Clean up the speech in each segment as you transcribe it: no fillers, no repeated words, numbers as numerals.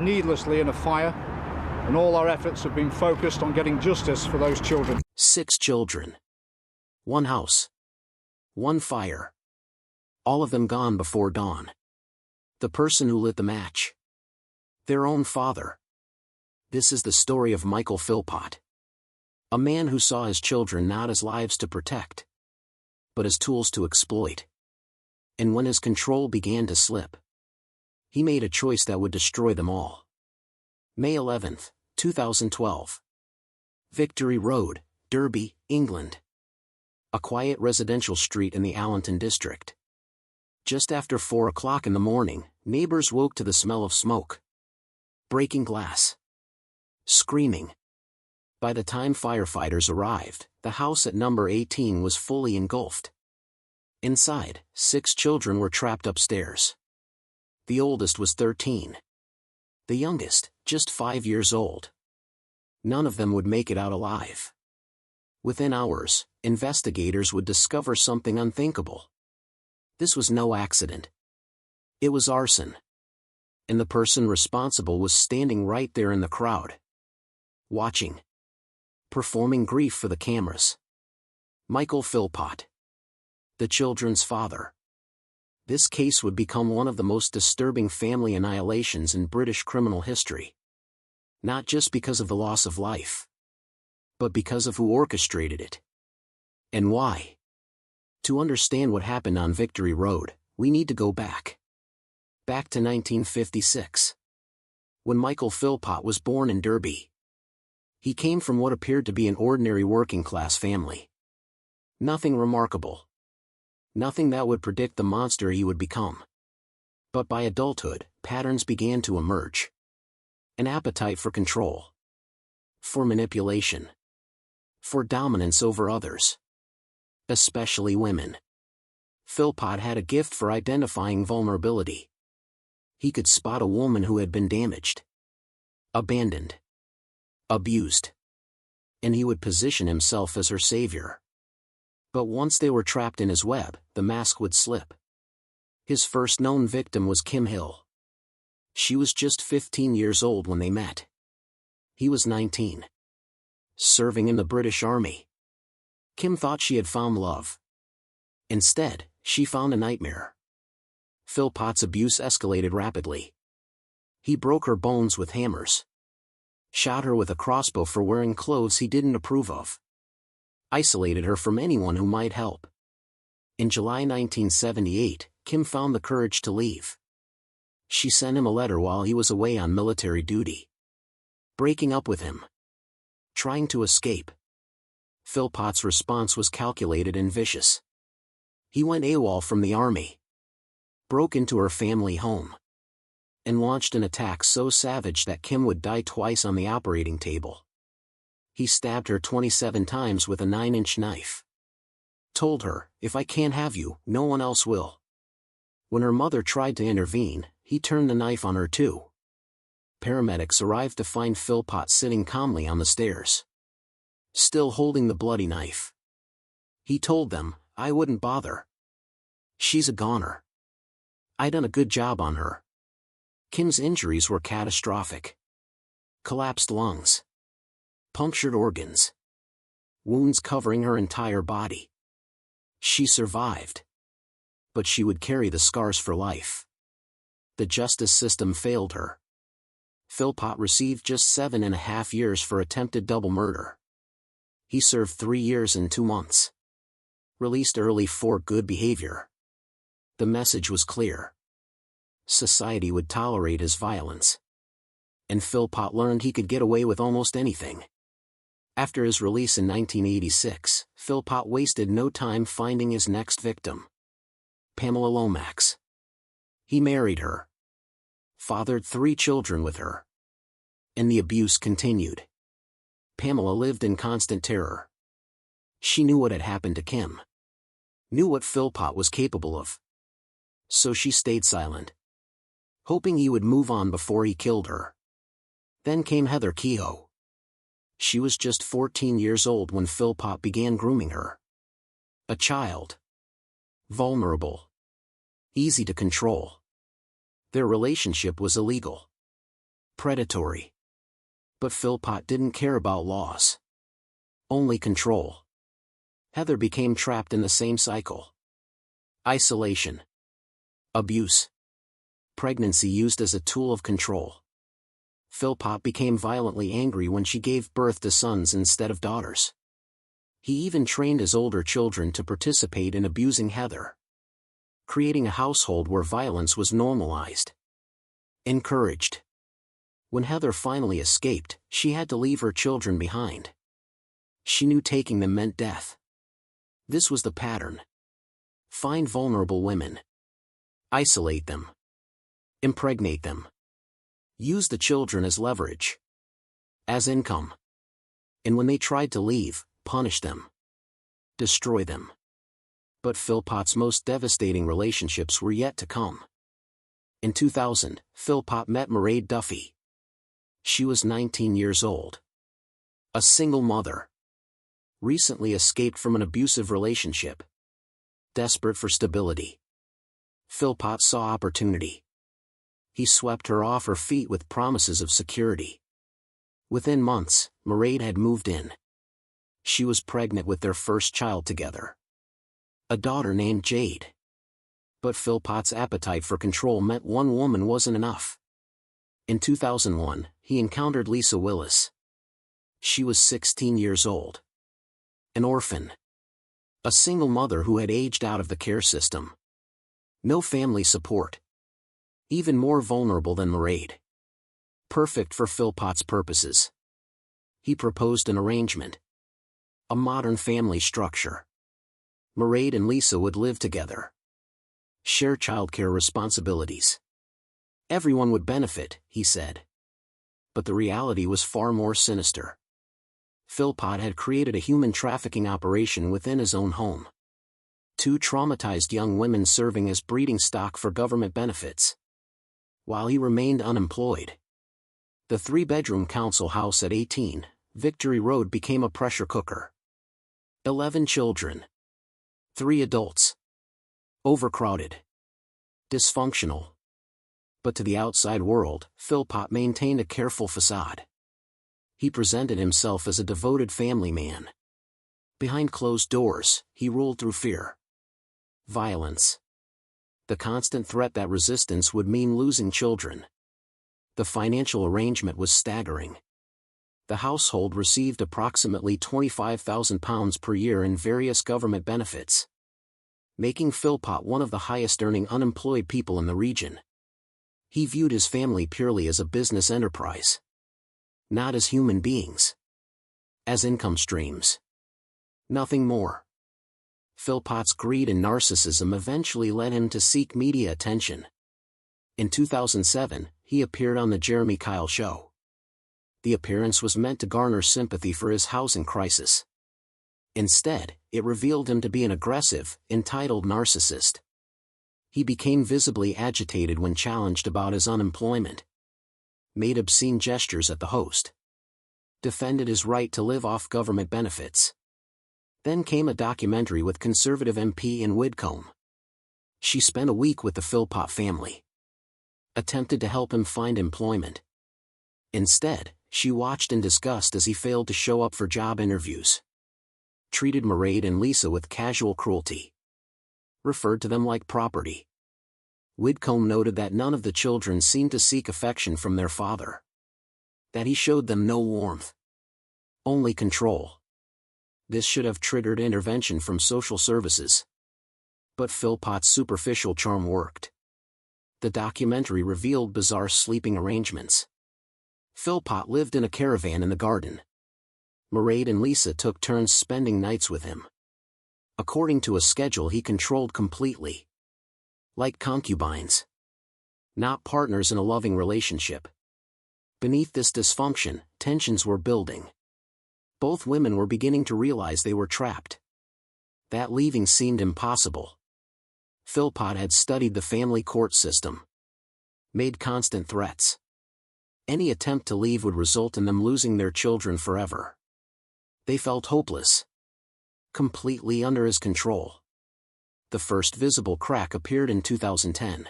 needlessly in a fire, and all our efforts have been focused on getting justice for those children. 6 children. 1 house. 1 fire. All of them gone before dawn. The person who lit the match. Their own father. This is the story of Michael Philpott. A man who saw his children not as lives to protect, but as tools to exploit. And when his control began to slip, he made a choice that would destroy them all. May 11, 2012. Victory Road, Derby, England. A quiet residential street in the Allenton district. Just after 4 o'clock in the morning, neighbors woke to the smell of smoke. Breaking glass. Screaming. By the time firefighters arrived, the house at number 18 was fully engulfed. Inside, 6 children were trapped upstairs. The oldest was 13. The youngest, just 5 years old. None of them would make it out alive. Within hours, investigators would discover something unthinkable. This was no accident. It was arson. And the person responsible was standing right there in the crowd. Watching. Performing grief for the cameras. Michael Philpott. The children's father. This case would become one of the most disturbing family annihilations in British criminal history. Not just because of the loss of life, but because of who orchestrated it. And why. To understand what happened on Victory Road, we need to go back. Back to 1956. When Michael Philpott was born in Derby. He came from what appeared to be an ordinary working-class family. Nothing remarkable. Nothing that would predict the monster he would become. But by adulthood, patterns began to emerge. An appetite for control. For manipulation. For dominance over others. Especially women. Philpott had a gift for identifying vulnerability. He could spot a woman who had been damaged. Abandoned. Abused. And he would position himself as her savior. But once they were trapped in his web, the mask would slip. His first known victim was Kim Hill. She was just 15 years old when they met. He was 19. Serving in the British Army. Kim thought she had found love. Instead, she found a nightmare. Philpott's abuse escalated rapidly. He broke her bones with hammers. Shot her with a crossbow for wearing clothes he didn't approve of. Isolated her from anyone who might help. In July 1978, Kim found the courage to leave. She sent him a letter while he was away on military duty. Breaking up with him. Trying to escape. Philpott's response was calculated and vicious. He went AWOL from the army. Broke into her family home. And launched an attack so savage that Kim would die twice on the operating table. He stabbed her 27 times with a 9-inch knife. Told her, "If I can't have you, no one else will." When her mother tried to intervene, he turned the knife on her too. Paramedics arrived to find Philpott sitting calmly on the stairs. Still holding the bloody knife. He told them, "I wouldn't bother. She's a goner. I done a good job on her." Kim's injuries were catastrophic. Collapsed lungs. Punctured organs. Wounds covering her entire body. She survived. But she would carry the scars for life. The justice system failed her. Philpott received just 7.5 years for attempted double murder. He served 3 years and 2 months. Released early for good behavior. The message was clear. Society would tolerate his violence. And Philpott learned he could get away with almost anything. After his release in 1986, Philpott wasted no time finding his next victim. Pamela Lomax. He married her. Fathered 3 children with her. And the abuse continued. Pamela lived in constant terror. She knew what had happened to Kim. Knew what Philpott was capable of. So she stayed silent. Hoping he would move on before he killed her. Then came Heather Kehoe. She was just 14 years old when Philpott began grooming her. A child. Vulnerable. Easy to control. Their relationship was illegal. predatory. But Philpott didn't care about laws. Only control. Heather became trapped in the same cycle. Isolation. Abuse. Pregnancy used as a tool of control. Philpott became violently angry when she gave birth to sons instead of daughters. He even trained his older children to participate in abusing Heather, creating a household where violence was normalized. Encouraged. When Heather finally escaped, she had to leave her children behind. She knew taking them meant death. This was the pattern. Find vulnerable women. Isolate them. Impregnate them. Use the children as leverage. As income. And when they tried to leave, punish them. Destroy them. But Philpott's most devastating relationships were yet to come. In 2000, Philpott met Mairead Duffy. She was 19 years old. A single mother. Recently escaped from an abusive relationship. Desperate for stability. Philpott saw opportunity. He swept her off her feet with promises of security. Within months, Mairead had moved in. She was pregnant with their first child together. A daughter named Jade. But Philpott's appetite for control meant one woman wasn't enough. In 2001, he encountered Lisa Willis. She was 16 years old. An orphan. A single mother who had aged out of the care system. No family support. Even more vulnerable than Mairead. Perfect for Philpott's purposes. He proposed an arrangement. A modern family structure. Mairead and Lisa would live together. Share childcare responsibilities. Everyone would benefit, he said. But the reality was far more sinister. Philpott had created a human trafficking operation within his own home. 2 traumatized young women serving as breeding stock for government benefits. While he remained unemployed. The 3-bedroom council house at 18, Victory Road became a pressure cooker. 11 children. 3 adults. Overcrowded. Dysfunctional. But to the outside world, Philpott maintained a careful facade. He presented himself as a devoted family man. Behind closed doors, he ruled through fear. Violence. The constant threat that resistance would mean losing children. The financial arrangement was staggering. The household received approximately £25,000 per year in various government benefits, making Philpott one of the highest-earning unemployed people in the region. He viewed his family purely as a business enterprise. Not as human beings. As income streams. Nothing more. Philpott's greed and narcissism eventually led him to seek media attention. In 2007, he appeared on The Jeremy Kyle Show. The appearance was meant to garner sympathy for his housing crisis. Instead, it revealed him to be an aggressive, entitled narcissist. He became visibly agitated when challenged about his unemployment. Made obscene gestures at the host. Defended his right to live off government benefits. Then came a documentary with Conservative MP in Whitcomb. She spent a week with the Philpott family. Attempted to help him find employment. Instead, she watched in disgust as he failed to show up for job interviews. Treated Mairead and Lisa with casual cruelty. Referred to them like property. Whitcomb noted that none of the children seemed to seek affection from their father. That he showed them no warmth. Only control. This should have triggered intervention from social services. But Philpott's superficial charm worked. The documentary revealed bizarre sleeping arrangements. Philpott lived in a caravan in the garden. Mairead and Lisa took turns spending nights with him. According to a schedule he controlled completely. Like concubines. Not partners in a loving relationship. Beneath this dysfunction, tensions were building. Both women were beginning to realize they were trapped. That leaving seemed impossible. Philpott had studied the family court system. Made constant threats. Any attempt to leave would result in them losing their children forever. They felt hopeless. Completely under his control. The first visible crack appeared in 2010.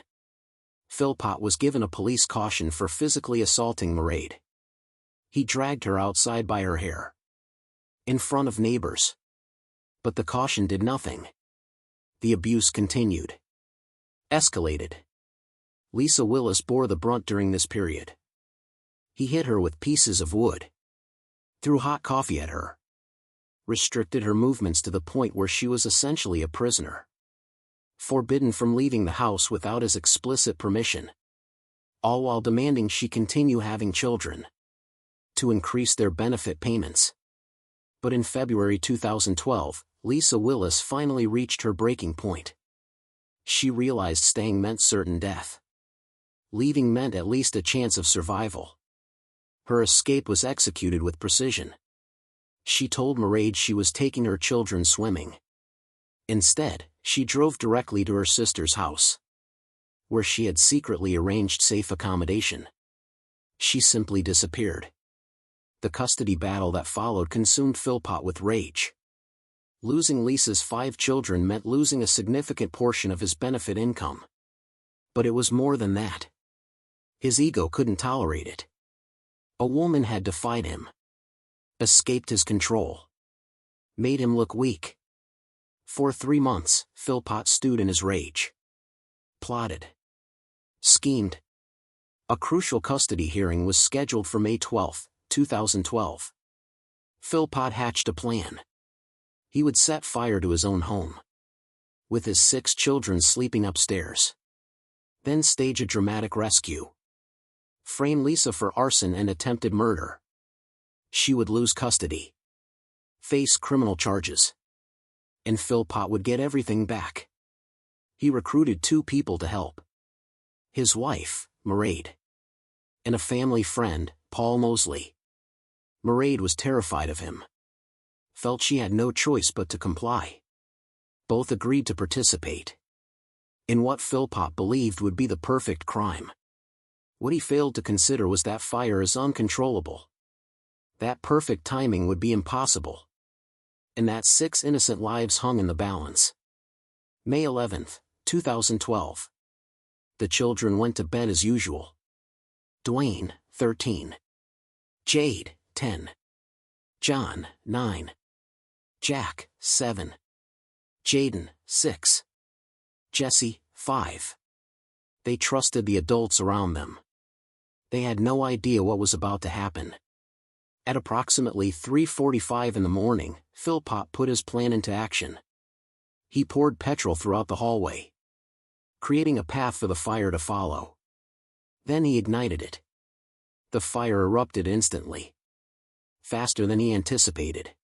Philpott was given a police caution for physically assaulting Mairead. He dragged her outside by her hair, in front of neighbors. But the caution did nothing. The abuse continued. Escalated. Lisa Willis bore the brunt during this period. He hit her with pieces of wood, threw hot coffee at her, restricted her movements to the point where she was essentially a prisoner, forbidden from leaving the house without his explicit permission, all while demanding she continue having children, to increase their benefit payments. But in February 2012, Lisa Willis finally reached her breaking point. She realized staying meant certain death. Leaving meant at least a chance of survival. Her escape was executed with precision. She told Mairead she was taking her children swimming. Instead, she drove directly to her sister's house, where she had secretly arranged safe accommodation. She simply disappeared. The custody battle that followed consumed Philpott with rage. Losing Lisa's 5 children meant losing a significant portion of his benefit income. But it was more than that. His ego couldn't tolerate it. A woman had defied him, escaped his control, made him look weak. For 3 months, Philpott stewed in his rage. Plotted. Schemed. A crucial custody hearing was scheduled for May 12, 2012. Philpott hatched a plan. He would set fire to his own home, with his 6 children sleeping upstairs. Then stage a dramatic rescue. Frame Lisa for arson and attempted murder. She would lose custody, face criminal charges, and Philpott would get everything back. He recruited 2 people to help. His wife, Mairead, and a family friend, Paul Mosley. Mairead was terrified of him, felt she had no choice but to comply. Both agreed to participate in what Philpott believed would be the perfect crime. What he failed to consider was that fire is uncontrollable, that perfect timing would be impossible, and that 6 innocent lives hung in the balance. May 11, 2012. The children went to bed as usual. Dwayne, 13. Jade, 10. John, 9. Jack, 7. Jaden, 6. Jesse, 5. They trusted the adults around them. They had no idea what was about to happen. At approximately 3:45 in the morning, Philpott put his plan into action. He poured petrol throughout the hallway, creating a path for the fire to follow. Then he ignited it. The fire erupted instantly. Faster than he anticipated.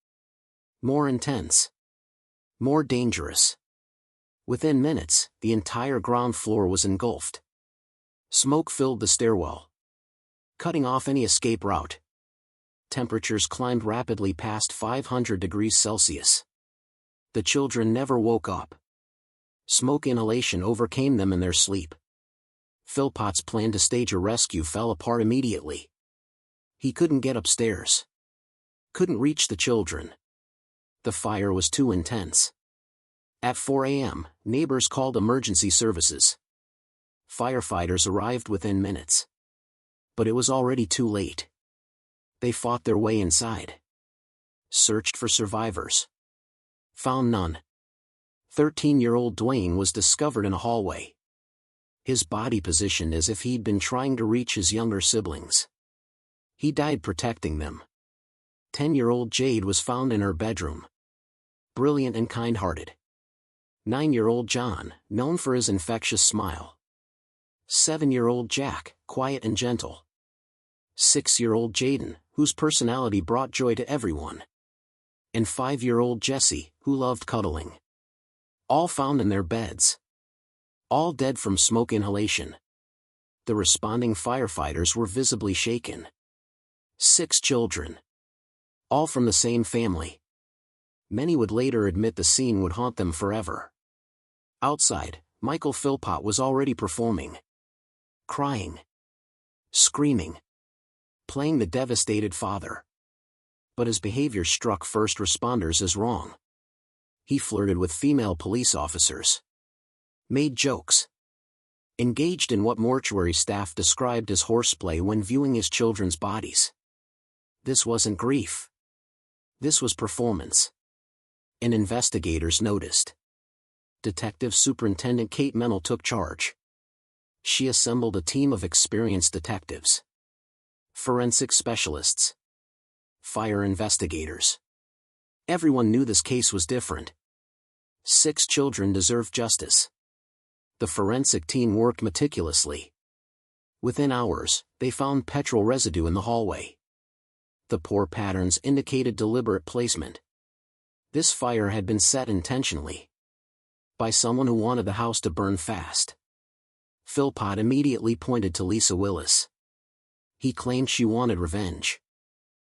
More intense. More dangerous. Within minutes, the entire ground floor was engulfed. Smoke filled the stairwell, cutting off any escape route. Temperatures climbed rapidly past 500 degrees Celsius. The children never woke up. Smoke inhalation overcame them in their sleep. Philpott's plan to stage a rescue fell apart immediately. He couldn't get upstairs. Couldn't reach the children. The fire was too intense. At 4 a.m., neighbors called emergency services. Firefighters arrived within minutes. But it was already too late. They fought their way inside. Searched for survivors. Found none. 13-year-old Dwayne was discovered in a hallway, his body positioned as if he'd been trying to reach his younger siblings. He died protecting them. 10-year-old Jade was found in her bedroom, brilliant and kind-hearted. 9-year-old John, known for his infectious smile. 7-year-old Jack, quiet and gentle. 6-year-old Jaden, whose personality brought joy to everyone. And 5-year-old Jesse, who loved cuddling. All found in their beds. All dead from smoke inhalation. The responding firefighters were visibly shaken. 6 children. All from the same family. Many would later admit the scene would haunt them forever. Outside, Michael Philpott was already performing. Crying. Screaming. Playing the devastated father. But his behavior struck first responders as wrong. He flirted with female police officers. Made jokes. engaged in what mortuary staff described as horseplay when viewing his children's bodies. This wasn't grief. This was performance. And investigators noticed. Detective Superintendent Kate Mennel took charge. She assembled a team of experienced detectives, forensic specialists, fire investigators. Everyone knew this case was different. 6 children deserved justice. The forensic team worked meticulously. Within hours, they found petrol residue in the hallway. The pour patterns indicated deliberate placement. This fire had been set intentionally by someone who wanted the house to burn fast. Philpott immediately pointed to Lisa Willis. He claimed she wanted revenge.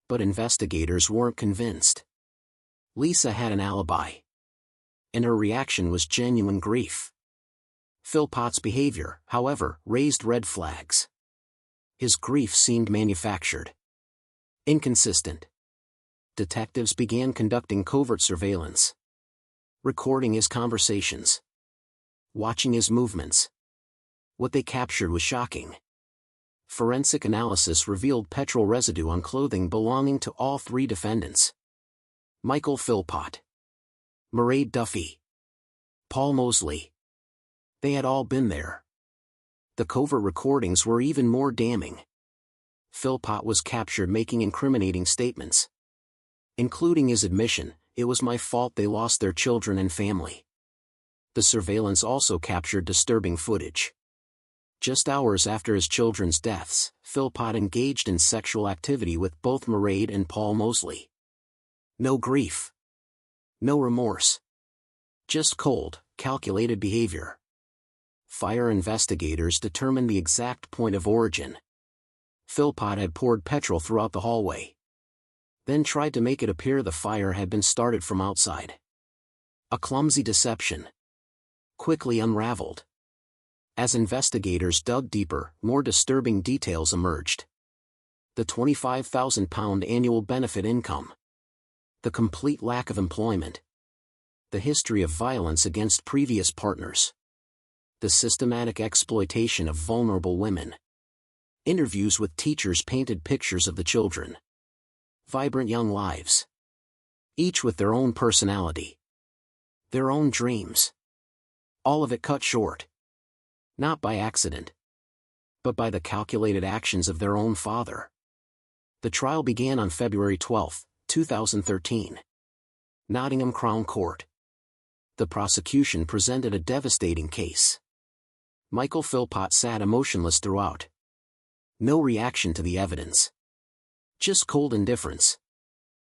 But investigators weren't convinced. Lisa had an alibi. And her reaction was genuine grief. Philpott's behavior, however, raised red flags. His grief seemed manufactured. Inconsistent. Detectives began conducting covert surveillance. Recording his conversations. Watching his movements. What they captured was shocking. Forensic analysis revealed petrol residue on clothing belonging to all 3 defendants. Michael Philpott, Mairead Duffy, Paul Mosley. They had all been there. The covert recordings were even more damning. Philpott was captured making incriminating statements, including his admission, "It was my fault they lost their children and family." The surveillance also captured disturbing footage. Just hours after his children's deaths, Philpott engaged in sexual activity with both Mairead and Paul Mosley. No grief. No remorse. Just cold, calculated behavior. Fire investigators determined the exact point of origin. Philpott had poured petrol throughout the hallway. Then tried to make it appear the fire had been started from outside. A clumsy deception. Quickly unraveled. As investigators dug deeper, more disturbing details emerged. The £25,000 annual benefit income. The complete lack of employment. The history of violence against previous partners. The systematic exploitation of vulnerable women. Interviews with teachers painted pictures of the children. Vibrant young lives. Each with their own personality. Their own dreams. All of it cut short. Not by accident, but by the calculated actions of their own father. The trial began on February 12, 2013. Nottingham Crown Court. The prosecution presented a devastating case. Michael Philpott sat emotionless throughout. No reaction to the evidence. Just cold indifference.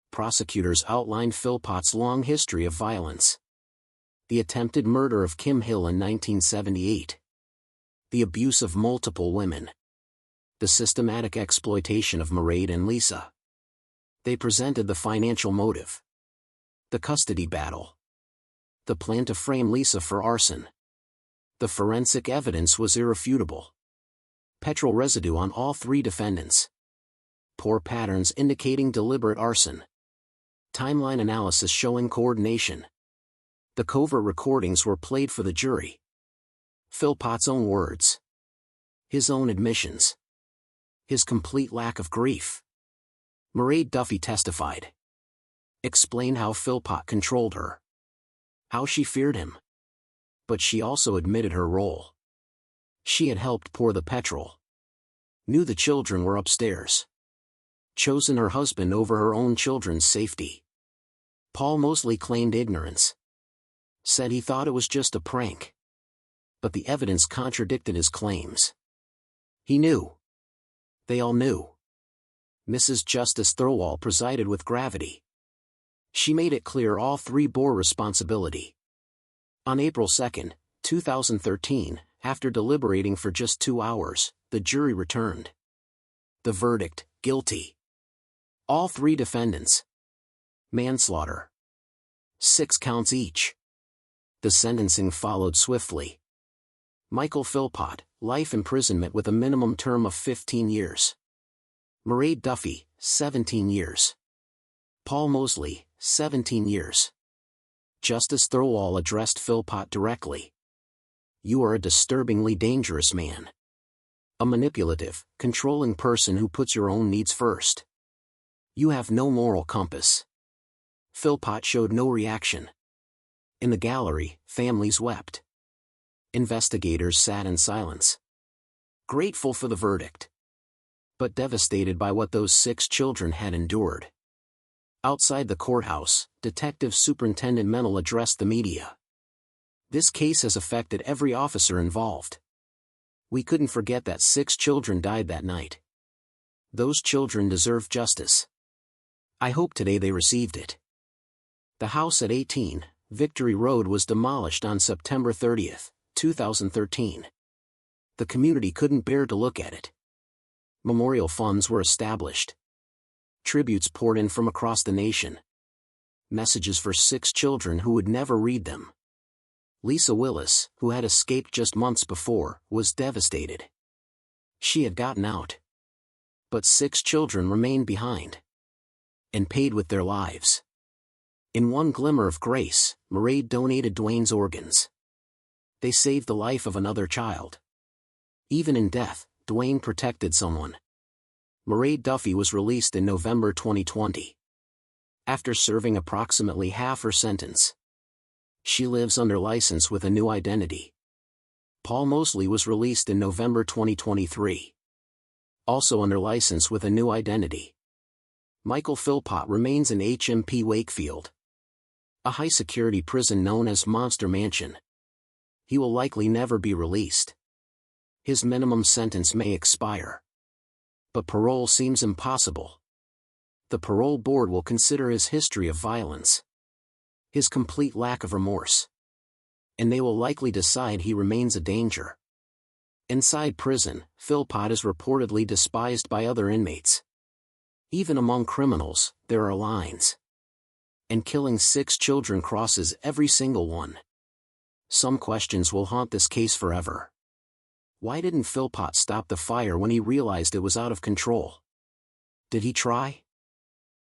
Prosecutors outlined Philpott's long history of violence. The attempted murder of Kim Hill in 1978. The abuse of multiple women. The systematic exploitation of Mairead and Lisa. They presented the financial motive. The custody battle. The plan to frame Lisa for arson. The forensic evidence was irrefutable. Petrol residue on all 3 defendants. Pour patterns indicating deliberate arson. Timeline analysis showing coordination. The covert recordings were played for the jury. Philpott's own words. His own admissions. His complete lack of grief. Mairead Duffy testified. Explained how Philpott controlled her. How she feared him. But she also admitted her role. She had helped pour the petrol. Knew the children were upstairs. Chosen her husband over her own children's safety. Paul Mosley claimed ignorance. Said he thought it was just a prank. But the evidence contradicted his claims. He knew. They all knew. Mrs. Justice Thirlwall presided with gravity. She made it clear all 3 bore responsibility. On April 2, 2013, after deliberating for just 2 hours, the jury returned. The verdict, guilty. All 3 defendants. Manslaughter. 6 counts each. The sentencing followed swiftly. Michael Philpott, life imprisonment with a minimum term of 15 years. Mairead Duffy, 17 years. Paul Mosley, 17 years. Justice Thirlwall addressed Philpott directly. You are a disturbingly dangerous man. A manipulative, controlling person who puts your own needs first. You have no moral compass. Philpott showed no reaction. In the gallery, families wept. Investigators sat in silence, grateful for the verdict, but devastated by what those 6 children had endured. Outside the courthouse, Detective Superintendent Mennel addressed the media. This case has affected every officer involved. We couldn't forget that 6 children died that night. Those children deserve justice. I hope today they received it. The house at 18, Victory Road was demolished on September 30, 2013. The community couldn't bear to look at it. Memorial funds were established. Tributes poured in from across the nation. Messages for 6 children who would never read them. Lisa Willis, who had escaped just months before, was devastated. She had gotten out. But 6 children remained behind. And paid with their lives. In one glimmer of grace, Mairead donated Dwayne's organs. They saved the life of another child. Even in death, Dwayne protected someone. Mairead Duffy was released in November 2020. After serving approximately half her sentence. She lives under license with a new identity. Paul Mosley was released in November 2023. Also under license with a new identity. Michael Philpott remains in HMP Wakefield, a high-security prison known as Monster Mansion. He will likely never be released. His minimum sentence may expire. But parole seems impossible. The parole board will consider his history of violence, his complete lack of remorse, and they will likely decide he remains a danger. Inside prison, Philpott is reportedly despised by other inmates. Even among criminals, there are lines. And killing 6 children crosses every single one. Some questions will haunt this case forever. Why didn't Philpott stop the fire when he realized it was out of control? Did he try?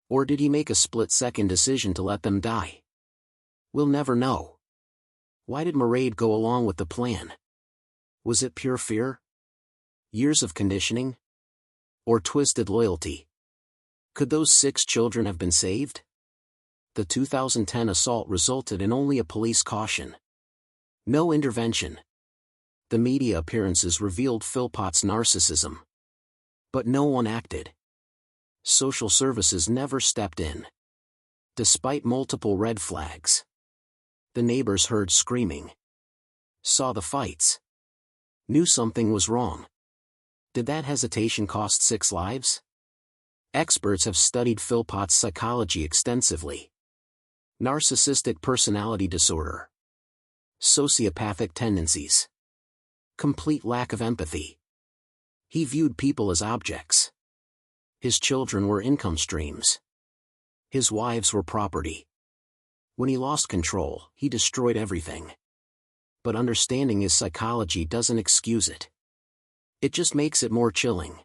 Or did he make a split-second decision to let them die? We'll never know. Why did Mairead go along with the plan? Was it pure fear? Years of conditioning? Or twisted loyalty? Could those 6 children have been saved? The 2010 assault resulted in only a police caution. No intervention. The media appearances revealed Philpott's narcissism. But no one acted. Social services never stepped in. Despite multiple red flags. The neighbors heard screaming. Saw the fights. Knew something was wrong. Did that hesitation cost 6 lives? Experts have studied Philpott's psychology extensively. Narcissistic personality disorder. Sociopathic tendencies. Complete lack of empathy. He viewed people as objects. His children were income streams. His wives were property. When he lost control, he destroyed everything. But understanding his psychology doesn't excuse it. It just makes it more chilling.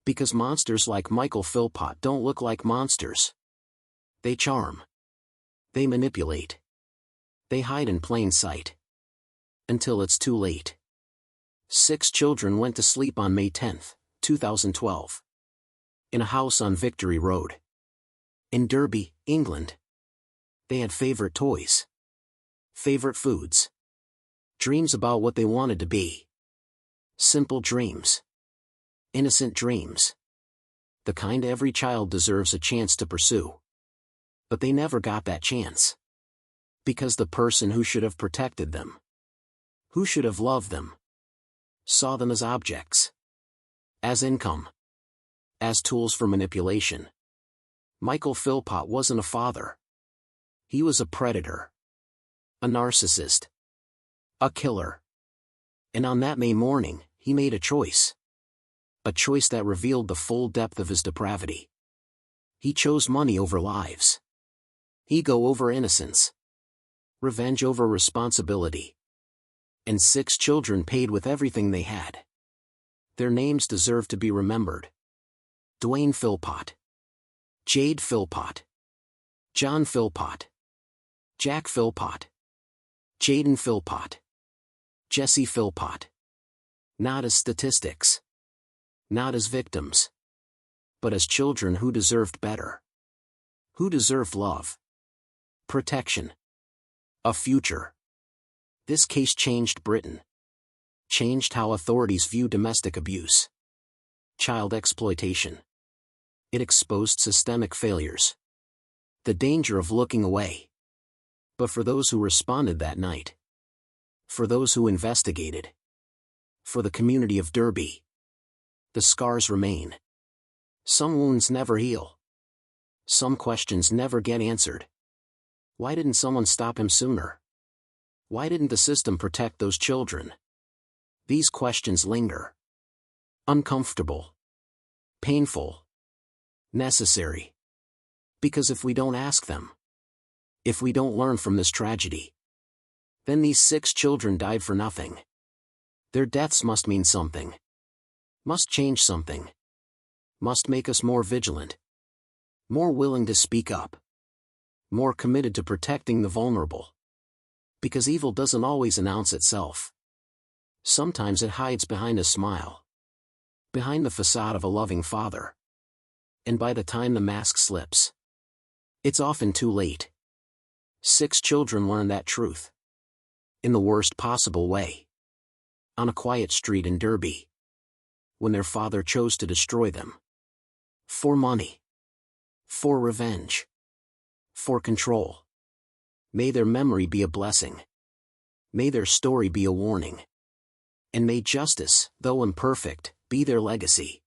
Because monsters like Michael Philpott don't look like monsters. They charm. They manipulate. They hide in plain sight. Until it's too late. 6 children went to sleep on May 10, 2012. In a house on Victory Road. In Derby, England. They had favorite toys. Favorite foods. Dreams about what they wanted to be. Simple dreams. Innocent dreams. The kind every child deserves a chance to pursue. But they never got that chance. Because the person who should have protected them, who should have loved them, saw them as objects. As income. As tools for manipulation. Michael Philpott wasn't a father. He was a predator. A narcissist. A killer. And on that May morning, he made a choice. A choice that revealed the full depth of his depravity. He chose money over lives. Ego over innocence. Revenge over responsibility. And 6 children paid with everything they had. Their names deserve to be remembered. Dwayne Philpott. Jade Philpott. John Philpott. Jack Philpott. Jaden Philpott. Jesse Philpott. Not as statistics. Not as victims. But as children who deserved better. Who deserved love. Protection. A future. This case changed Britain. Changed how authorities view domestic abuse. Child exploitation. It exposed systemic failures. The danger of looking away. But for those who responded that night. For those who investigated. For the community of Derby. The scars remain. Some wounds never heal. Some questions never get answered. Why didn't someone stop him sooner? Why didn't the system protect those children? These questions linger. Uncomfortable. Painful. Necessary. Because if we don't ask them, if we don't learn from this tragedy, then these 6 children died for nothing. Their deaths must mean something. Must change something. Must make us more vigilant. More willing to speak up. More committed to protecting the vulnerable. Because evil doesn't always announce itself. Sometimes it hides behind a smile. Behind the facade of a loving father. And by the time the mask slips, it's often too late. 6 children learn that truth. In the worst possible way. On a quiet street in Derby. When their father chose to destroy them. For money. For revenge. For control. May their memory be a blessing. May their story be a warning. And may justice, though imperfect, be their legacy.